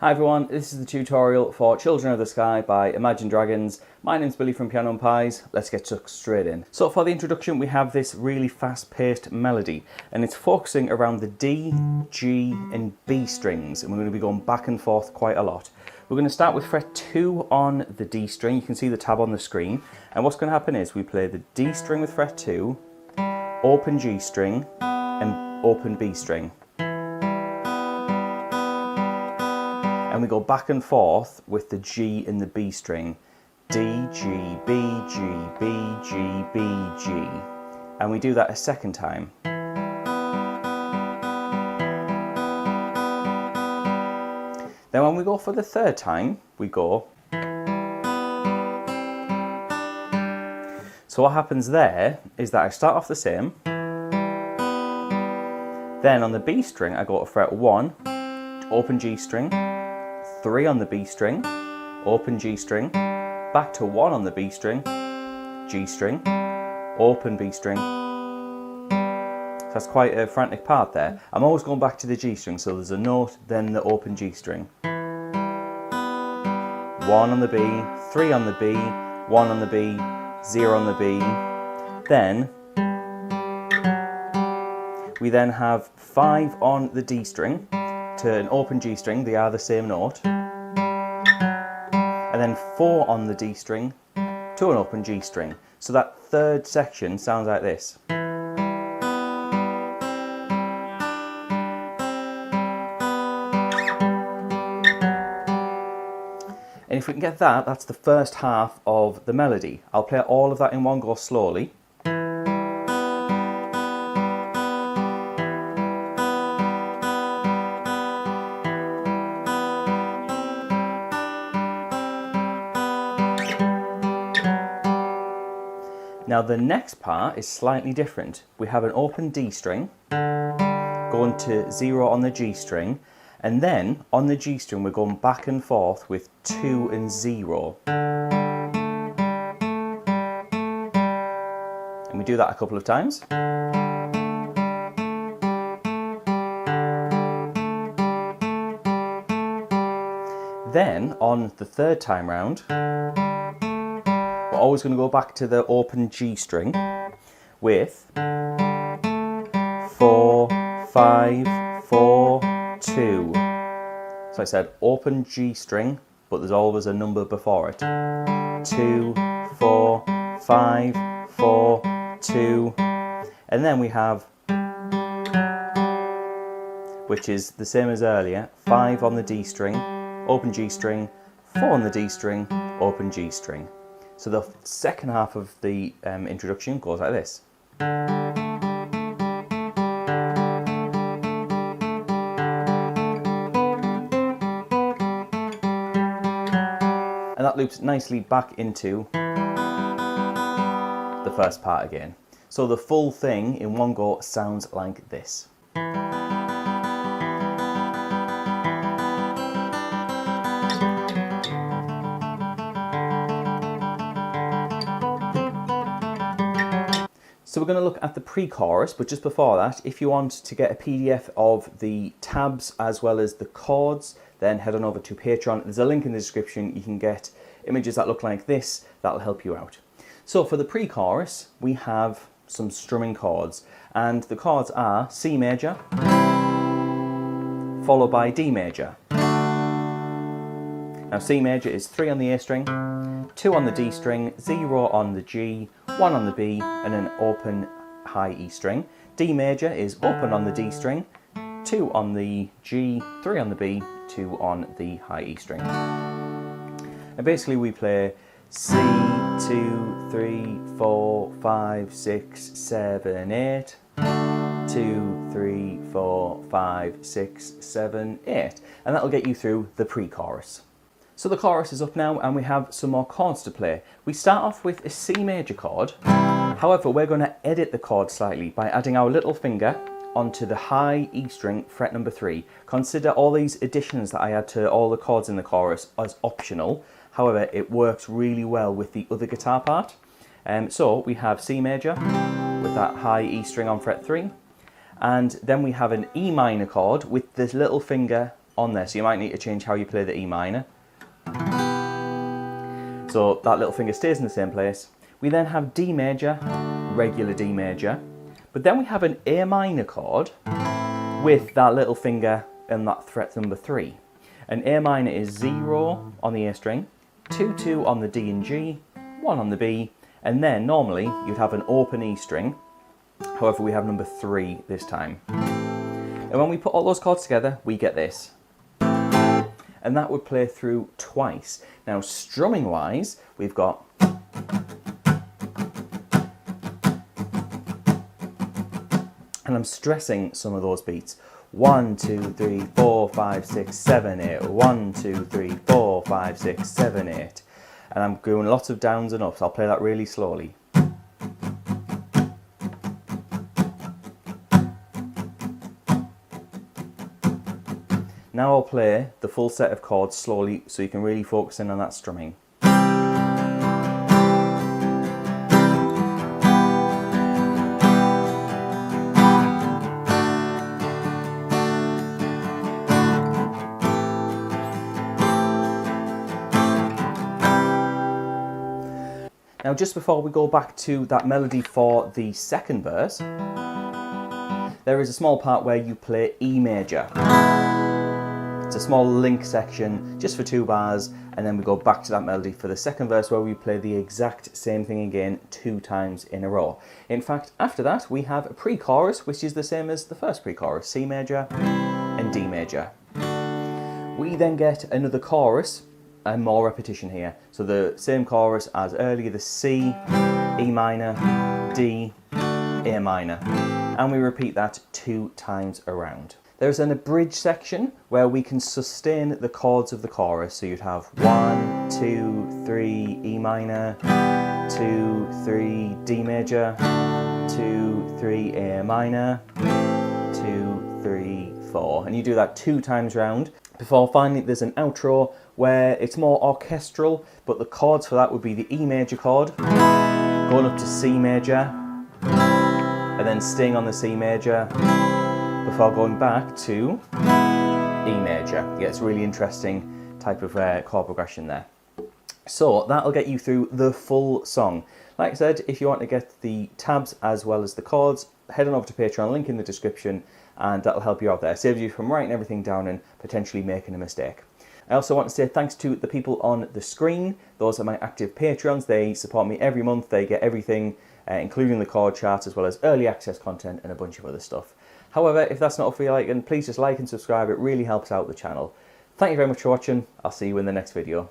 Hi everyone, this is the tutorial for Children of the Sky by Imagine Dragons. My name's Billy from Piano and Pies. Let's get stuck straight in. So for the introduction we have this really fast-paced melody and it's focusing around the D, G and B strings, and we're going to be going back and forth quite a lot. We're going to start with fret 2 on the D string. You can see the tab on the screen, and what's going to happen is we play the D string with fret 2, open G string and open B string. And we go back and forth with the G in the B string. D, G, B, G, B, G, B, G. And we do that a second time. Then when we go for the third time, we go. So what happens there is that I start off the same. Then on the B string, I go to fret 1, open G string. 3 on the B string, open G string, back to 1 on the B string, G string, open B string. So that's quite a frantic part there. I'm always going back to the G string, so there's a note, then the open G string. 1 on the B, 3 on the B, 1 on the B, 0 on the B. Then we then have 5 on the D string, to an open G string, they are the same note, and then 4 on the D string to an open G string. So that third section sounds like this. And if we can get that, that's the first half of the melody. I'll play all of that in one go slowly. Now the next part is slightly different. We have an open D string, going to 0 on the G string, and then on the G string we're going back and forth with 2 and 0. And we do that a couple of times. Then on the third time round, we're always going to go back to the open G string with 4, 5, 4, 2. So I said open G string, but there's always a number before it. 2, 4, 5, 4, 2. And then we have, which is the same as earlier, 5 on the D string, open G string, 4 on the D string, open G string. So the second half of the introduction goes like this. And that loops nicely back into the first part again. So the full thing in one go sounds like this. So we're going to look at the pre-chorus, but just before that, if you want to get a PDF of the tabs as well as the chords, then head on over to Patreon. There's a link in the description. You can get images that look like this. That'll help you out. So for the pre-chorus, we have some strumming chords, and the chords are C major, followed by D major. Now C major is 3 on the A string, 2 on the D string, 0 on the G, 1 on the B, and an open high E string. D major is open on the D string, 2 on the G, 3 on the B, 2 on the high E string. And basically we play C, 2, 3, 4, 5, 6, 7, 8, 2, 3, 4, 5, 6, 7, 8. And that'll get you through the pre-chorus. So the chorus is up now and we have some more chords to play. We start off with a C major chord. However, we're going to edit the chord slightly by adding our little finger onto the high E string, fret number 3. Consider all these additions that I add to all the chords in the chorus as optional. However, it works really well with the other guitar part. So we have C major with that high E string on fret 3. And then we have an E minor chord with this little finger on there, so you might need to change how you play the E minor. So that little finger stays in the same place. We then have D major, regular D major, but then we have an A minor chord with that little finger and that fret number 3. An A minor is 0 on the A string, 2, 2 on the D and G, 1 on the B, and then normally you'd have an open E string. However, we have number 3 this time. And when we put all those chords together, we get this. And that would play through twice. Now, strumming wise, we've got and I'm stressing some of those beats. 1, 2, 3, 4, 5, 6, 7, 8. 1, 2, 3, 4, 5, 6, 7, 8. And I'm doing lots of downs and ups. I'll play that really slowly. Now I'll play the full set of chords slowly so you can really focus in on that strumming. Now just before we go back to that melody for the second verse, there is a small part where you play E major. It's a small link section just for 2 bars, and then we go back to that melody for the second verse where we play the exact same thing again 2 times in a row. In fact, after that we have a pre-chorus, which is the same as the first pre-chorus, C major and D major. We then get another chorus and more repetition here. So the same chorus as earlier, the C, E minor, D, A minor. And we repeat that 2 times around. There's an abridged section where we can sustain the chords of the chorus. So you'd have 1, 2, 3, E minor, 2, 3, D major, 2, 3, A minor, 2, 3, 4. And you do that 2 times round. Before finally there's an outro where it's more orchestral, but the chords for that would be the E major chord, going up to C major, and then staying on the C major, before going back to E major. Yeah, it's a really interesting type of chord progression there. So that'll get you through the full song. Like I said, if you want to get the tabs as well as the chords, head on over to Patreon, link in the description, and that'll help you out there. Saves you from writing everything down and potentially making a mistake. I also want to say thanks to the people on the screen. Those are my active Patreons. They support me every month. They get everything, including the chord charts, as well as early access content and a bunch of other stuff. However, if that's not what you like, then please just like and subscribe. It really helps out the channel. Thank you very much for watching. I'll see you in the next video.